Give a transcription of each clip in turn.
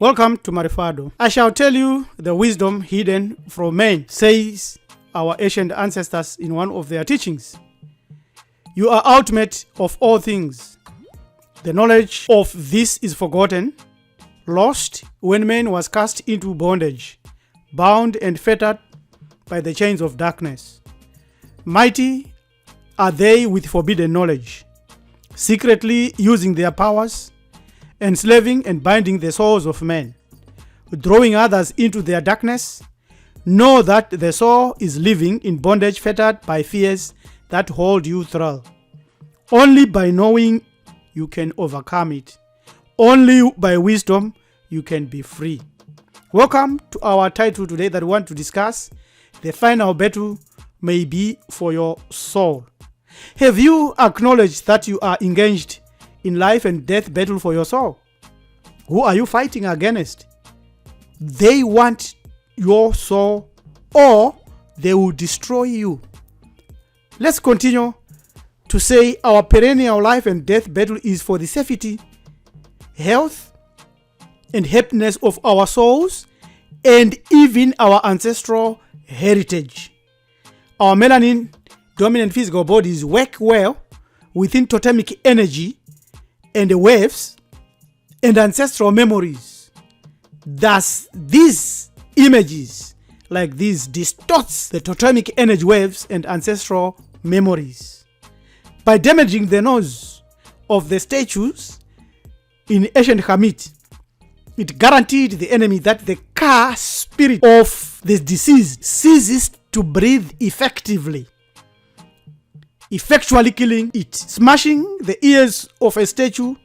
Welcome to Marifado. I shall tell you the wisdom hidden from men, says our ancient ancestors in one of their teachings. You are ultimate of all things. The knowledge of this is forgotten, lost when man was cast into bondage, bound and fettered by the chains of darkness. Mighty are they with forbidden knowledge, secretly using their powers, enslaving and binding the souls of men, drawing others into their darkness. Know that the soul is living in bondage, fettered by fears that hold you thrall. Only by knowing you can overcome it. Only by wisdom you can be free. Welcome to our title today that we want to discuss. The final battle may be for your soul. Have you acknowledged that you are engaged in life and death battle for your soul? Who are you fighting against? They want your soul or they will destroy you. Let's continue to say our perennial life and death battle is for the safety, health, and happiness of our souls and even our ancestral heritage. Our melanin dominant physical bodies work well within totemic energy and the waves and ancestral memories. Thus, these images like this distorts the totemic energy waves and ancestral memories. By damaging the nose of the statues in ancient Hammad, it guaranteed the enemy that the car spirit of the deceased ceases to breathe effectively, effectually killing it. Smashing the ears of a statue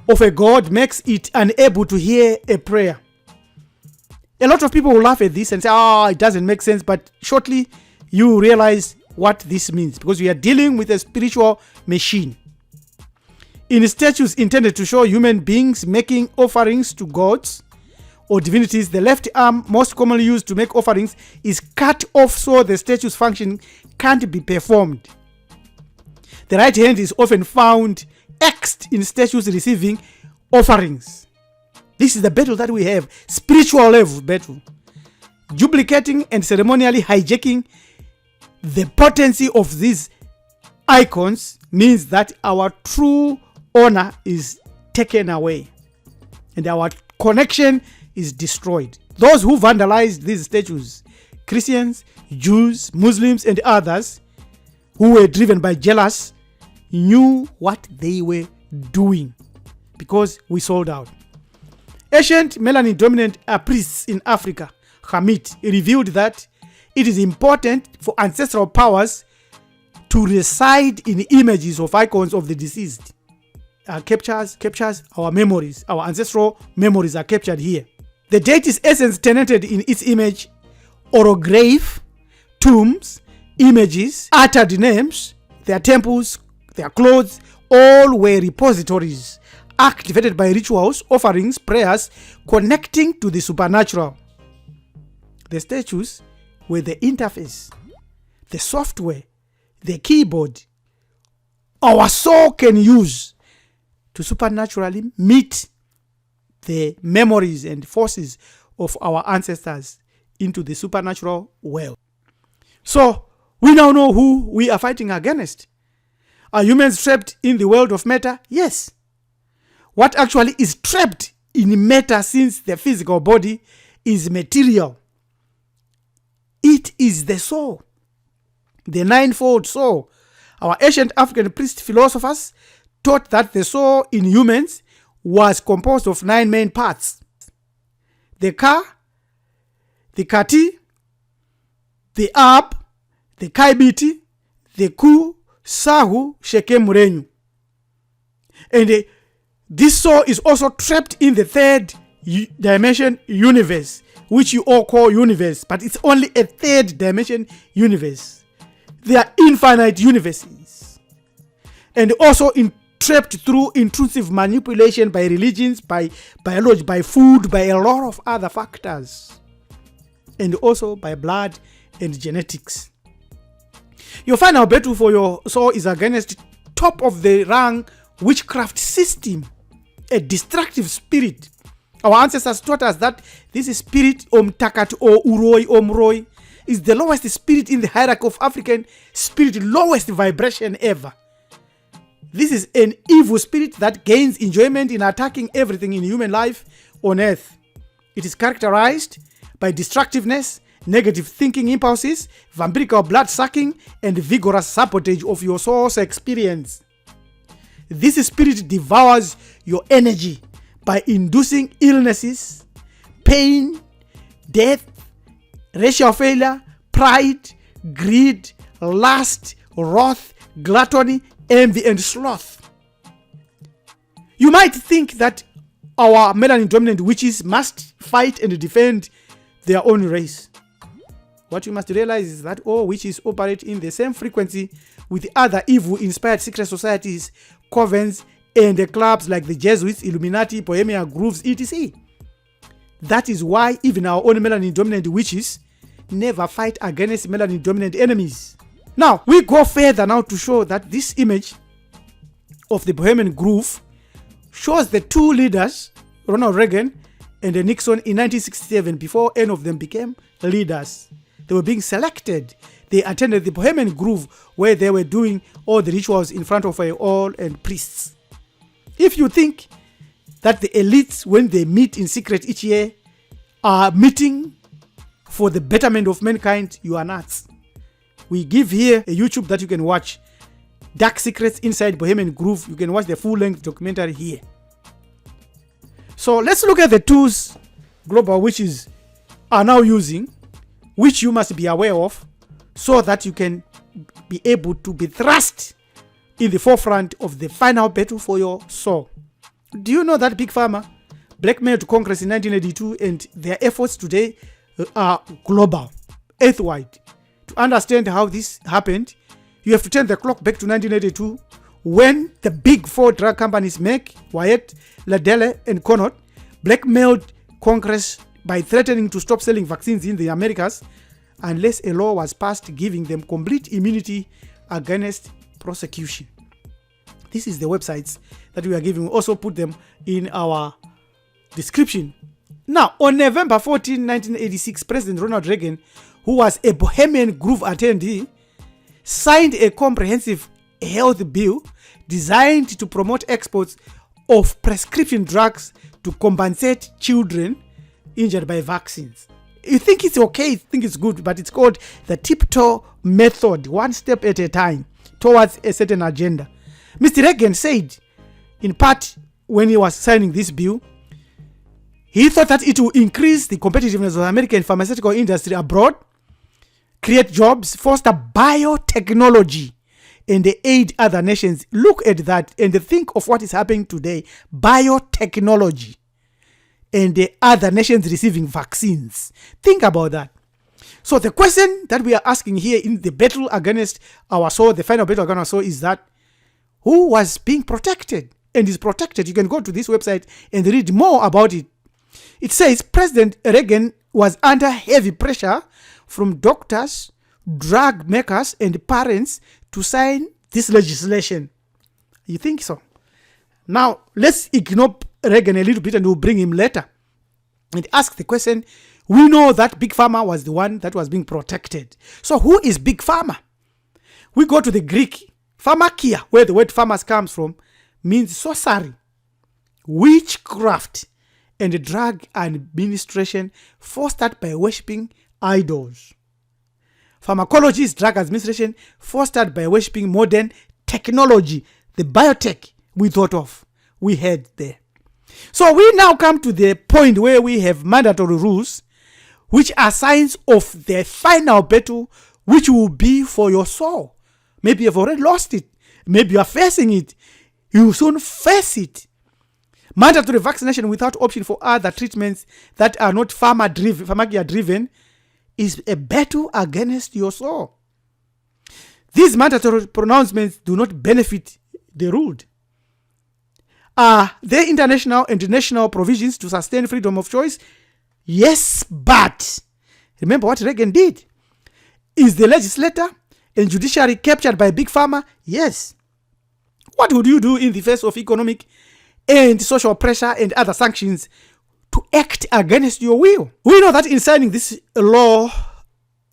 of a god makes it unable to hear a prayer. A lot of people will laugh at this and say, it doesn't make sense, but shortly you realize what this means, because we are dealing with a spiritual machine. In statues intended to show human beings making offerings to gods or divinities, the left arm, most commonly used to make offerings, is cut off so the statue's function can't be performed. The right hand is often found X'd in statues receiving offerings. This is the battle that we have, spiritual level battle. Duplicating and ceremonially hijacking the potency of these icons means that our true honor is taken away and our connection is destroyed. Those who vandalized these statues, Christians, Jews, Muslims, and others who were driven by jealousy, knew what they were doing because we sold out. Ancient melanin dominant priests in Africa, Hammad, revealed that it is important for ancestral powers to reside in images of icons of the deceased. Captures our memories. Our ancestral memories are captured here. The deity's essence tenanted in its image, orograph, tombs, images, uttered names, their temples, their clothes, all were repositories activated by rituals, offerings, prayers, connecting to the supernatural. The statues were the interface, the software, the keyboard our soul can use to supernaturally meet the memories and forces of our ancestors into the supernatural world. So we now know who we are fighting against. Are humans trapped in the world of matter? Yes. What actually is trapped in matter, since the physical body is material? It is the soul, the ninefold soul. Our ancient African priest philosophers taught that the soul in humans was composed of 9 main parts: the ka, the kati, the ab, the kaibiti, the ku, sahu, shekem, renyu. And this soul is also trapped in the 3rd dimension universe, which you all call universe, but it's only a 3rd dimension universe. There are infinite universes. And also trapped through intrusive manipulation by religions, by biology, by food, by a lot of other factors. And also by blood and genetics. Your final battle for your soul is against top of the rank witchcraft system, a destructive spirit Our ancestors taught us that this spirit Takat or Uroi Omroi is the lowest spirit in the hierarchy of African spirit, lowest vibration ever. This is an evil spirit that gains enjoyment in attacking everything in human life on earth. It is characterized by destructiveness, negative thinking impulses, vampirical blood sucking, and vigorous sabotage of your soul's experience. This spirit devours your energy by inducing illnesses, pain, death, racial failure, pride, greed, lust, wrath, gluttony, envy, and sloth. You might think that our melanin dominant witches must fight and defend their own race. What you must realize is that all witches operate in the same frequency with other evil-inspired secret societies, covens, and the clubs like the Jesuits, Illuminati, Bohemia Grooves, etc. That is why even our own melanin dominant witches never fight against melanin dominant enemies. Now, we go further now to show that this image of the Bohemian Groove shows the two leaders, Ronald Reagan and Nixon, in 1967, before any of them became leaders. They were being selected. They attended the Bohemian Groove where they were doing all the rituals in front of all and priests. If you think that the elites, when they meet in secret each year, are meeting for the betterment of mankind, you are nuts. We give here a YouTube that you can watch. Dark Secrets Inside Bohemian Groove. You can watch the full-length documentary here. So let's look at the tools global witches are now using, which you must be aware of, so that you can be able to be thrust in the forefront of the final battle for your soul. Do you know that Big Pharma blackmailed Congress in 1982 and their efforts today are global, earthwide? To understand how this happened, you have to turn the clock back to 1982 when the big four drug companies Merck, Wyeth, Ladele, and Connaught blackmailed Congress by threatening to stop selling vaccines in the Americas unless a law was passed giving them complete immunity against prosecution. This is the websites that we are giving. We also put them in our description. Now, on November 14, 1986, President Ronald Reagan, who was a Bohemian Groove attendee, signed a comprehensive health bill designed to promote exports of prescription drugs to compensate children injured by vaccines. You think it's okay, you think it's good, but it's called the tiptoe method, one step at a time towards a certain agenda. Mr. Reagan said, in part, when he was signing this bill, he thought that it will increase the competitiveness of the American pharmaceutical industry abroad, create jobs, foster biotechnology, and aid other nations. Look at that and think of what is happening today. Biotechnology and the other nations receiving vaccines. Think about that. So the question that we are asking here in the battle against our soul, the final battle against our soul, is that who was being protected and is protected? You can go to this website and read more about it. It says President Reagan was under heavy pressure from doctors, drug makers, and parents to sign this legislation. You think so? Now, let's ignore Reagan a little bit and we'll bring him later and ask the question. We know that Big Pharma was the one that was being protected. So who is Big Pharma? We go to the Greek. Pharmakia, where the word pharma comes from, means sorcery, witchcraft, and drug administration fostered by worshipping idols. Pharmacology is drug administration fostered by worshipping modern technology, the biotech we thought of, we had there. So we now come to the point where we have mandatory rules, which are signs of the final battle, which will be for your soul. Maybe you've already lost it. Maybe you are facing it. You will soon face it. Mandatory vaccination without option for other treatments that are not pharmacia-driven is a battle against your soul. These mandatory pronouncements do not benefit the ruled. Are there international and national provisions to sustain freedom of choice? Yes, but remember what Reagan did. Is the legislator and judiciary captured by Big Pharma? Yes. What would you do in the face of economic and social pressure and other sanctions to act against your will. We know that in signing this law,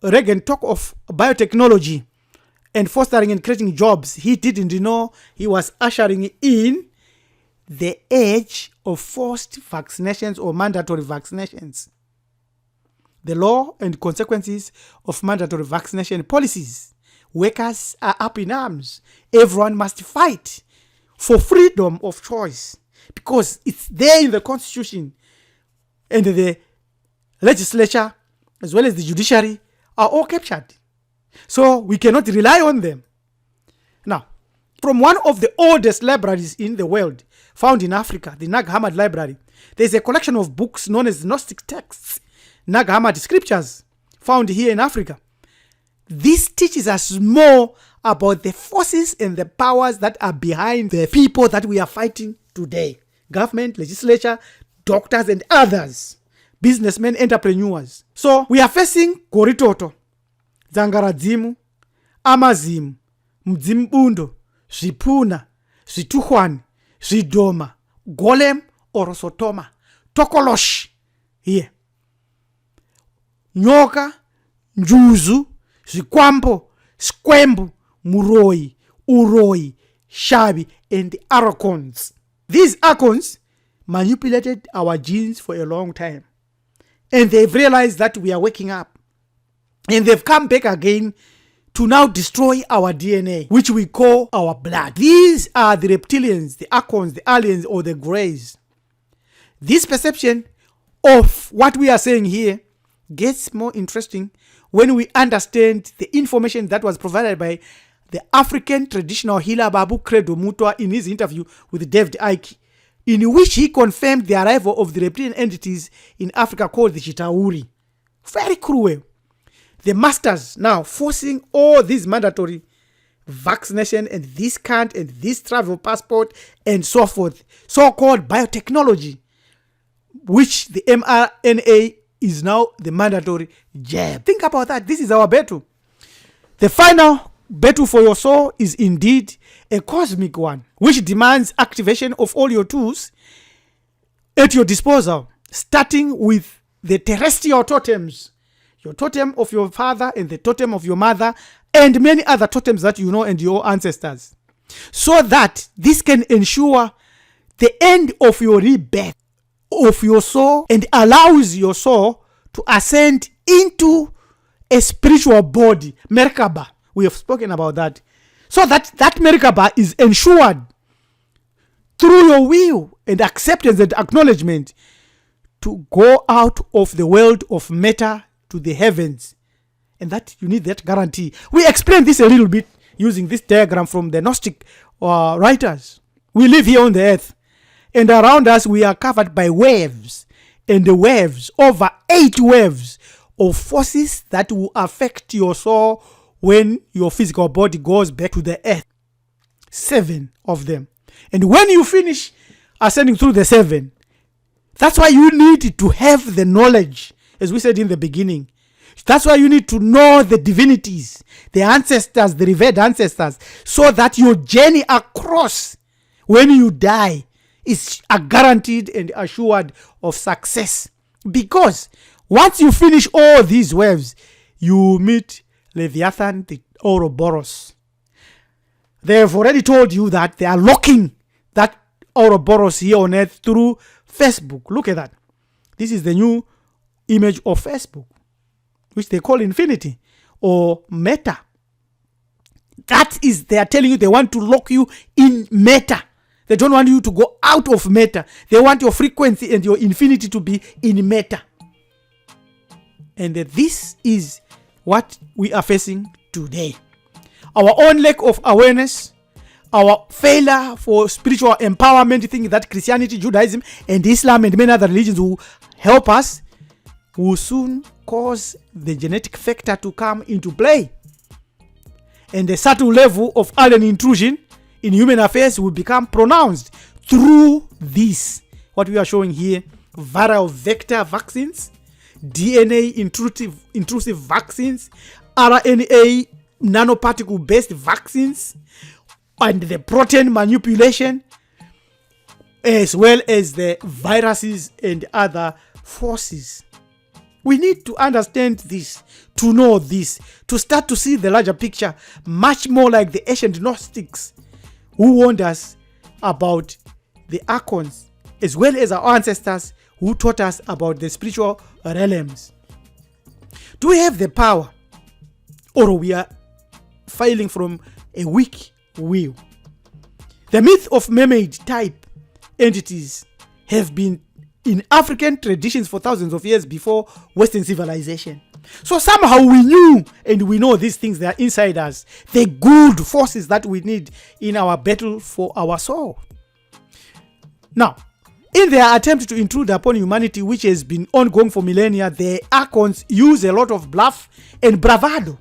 Reagan talked of biotechnology and fostering and creating jobs. He didn't know he was ushering in the age of forced vaccinations or mandatory vaccinations. The law and consequences of mandatory vaccination policies. Workers are up in arms. Everyone must fight for freedom of choice because it's there in the Constitution, and the legislature as well as the judiciary are all captured. So we cannot rely on them. Now, from one of the oldest libraries in the world, found in Africa, the Nag Hammad Library, there's a collection of books known as Gnostic texts, Nag Hammad scriptures, found here in Africa. This teaches us more about the forces and the powers that are behind the people that we are fighting today. Government, legislature, doctors and others, businessmen, entrepreneurs. So we are facing Goritoto, Zangaradzimu, Amazimu, Mdzimbundo, Zvipuna, Zvituhwani, Zvidoma, Golem or Sotoma, Tokolosh, here. Nyoka, Njuzu, Zvikwambo, Skwembu, Muroi, Uroi, Shabi, and the Archons. These Archons manipulated our genes for a long time. And they've realized that we are waking up. And they've come back again to now destroy our DNA, which we call our blood. These are the reptilians, the Archons, the aliens, or the greys. This perception of what we are saying here gets more interesting when we understand the information that was provided by the African traditional healer Babu Credo Mutwa in his interview with David Icke, in which he confirmed the arrival of the reptilian entities in Africa called the Chitauri. Very cruel. The masters now forcing all these mandatory vaccination and this can't and this travel passport and so forth, so-called biotechnology, which the mRNA is now the mandatory jab. Think about that. This is our battle. The final battle for your soul is indeed a cosmic one, which demands activation of all your tools at your disposal, starting with the terrestrial totems, your totem of your father and the totem of your mother, and many other totems that you know and your ancestors, so that this can ensure the end of your rebirth of your soul and allows your soul to ascend into a spiritual body, Merkaba. We have spoken about that. So that Merkaba is ensured through your will and acceptance and acknowledgement to go out of the world of matter to the heavens. And that you need that guarantee. We explain this a little bit using this diagram from the Gnostic writers. We live here on the earth, and around us we are covered by waves, and the waves, over 8 waves of forces that will affect your soul when your physical body goes back to the earth. 7 of them. And when you finish ascending through the 7, that's why you need to have the knowledge, as we said in the beginning. That's why you need to know the divinities, the ancestors, the revered ancestors, so that your journey across when you die is guaranteed and assured of success. Because once you finish all these waves, you meet Leviathan, the Ouroboros. They have already told you that they are locking that Ouroboros here on earth through Facebook. Look at that. This is the new image of Facebook, which they call infinity or meta. That is, they are telling you they want to lock you in meta. They don't want you to go out of meta. They want your frequency and your infinity to be in meta. And this is what we are facing today. Our own lack of awareness, our failure for spiritual empowerment, thinking that Christianity, Judaism, and Islam and many other religions will help us, will soon cause the genetic factor to come into play. And the subtle level of alien intrusion in human affairs will become pronounced through this, what we are showing here: viral vector vaccines, DNA intrusive vaccines, RNA nanoparticle based vaccines, and the protein manipulation, as well as the viruses and other forces. We need to understand this, to know this, to start to see the larger picture, much more like the ancient Gnostics who warned us about the Archons, as well as our ancestors who taught us about the spiritual realms. Do we have the power, or we are failing from a weak will? The myth of mermaid type entities have been in African traditions for thousands of years before Western civilization. So somehow we knew and we know these things, they are inside us, the good forces that we need in our battle for our soul. Now, in their attempt to intrude upon humanity, which has been ongoing for millennia, the Archons use a lot of bluff and bravado.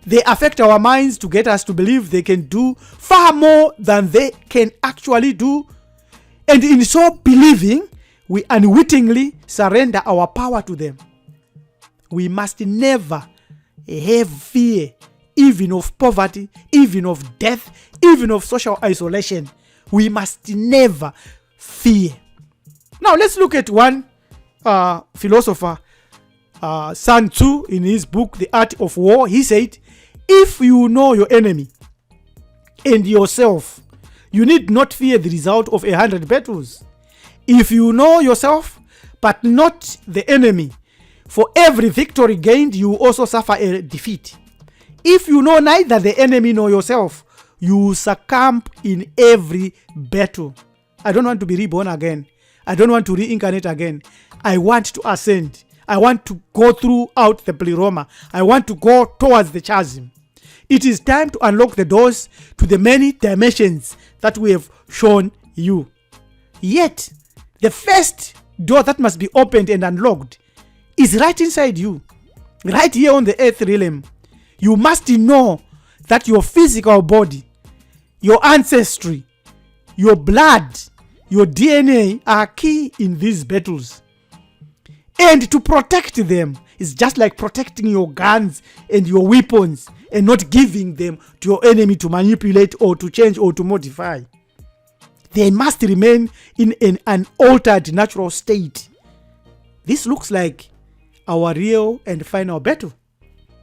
They affect our minds to get us to believe they can do far more than they can actually do. And in so believing, we unwittingly surrender our power to them. We must never have fear, even of poverty, even of death, even of social isolation. We must never fear. Now let's look at one philosopher, Sun Tzu, in his book, The Art of War. He said, if you know your enemy and yourself, you need not fear the result of 100 battles. If you know yourself, but not the enemy, for every victory gained, you also suffer a defeat. If you know neither the enemy nor yourself, you succumb in every battle. I don't want to be reborn again. I don't want to reincarnate again. I want to ascend. I want to go throughout the pleroma. I want to go towards the chasm. It is time to unlock the doors to the many dimensions that we have shown you. Yet, the first door that must be opened and unlocked is right inside you, right here on the earth realm. You must know that your physical body, your ancestry, your blood, your DNA are key in these battles. And to protect them is just like protecting your guns and your weapons and not giving them to your enemy to manipulate or to change or to modify. They must remain in an unaltered natural state. This looks like our real and final battle.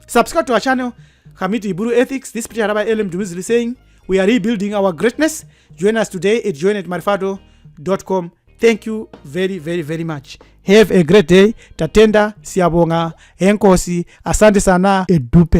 Subscribe to our channel, Hamid Iburu Ethics. This Peter Rabbi Elim Dumizli saying, we are rebuilding our greatness. Join us today at join@marifado.com. Thank you very, very, very much. Have a great day. Tatenda, Siabonga, Enkosi, Asante Sana, Edupe.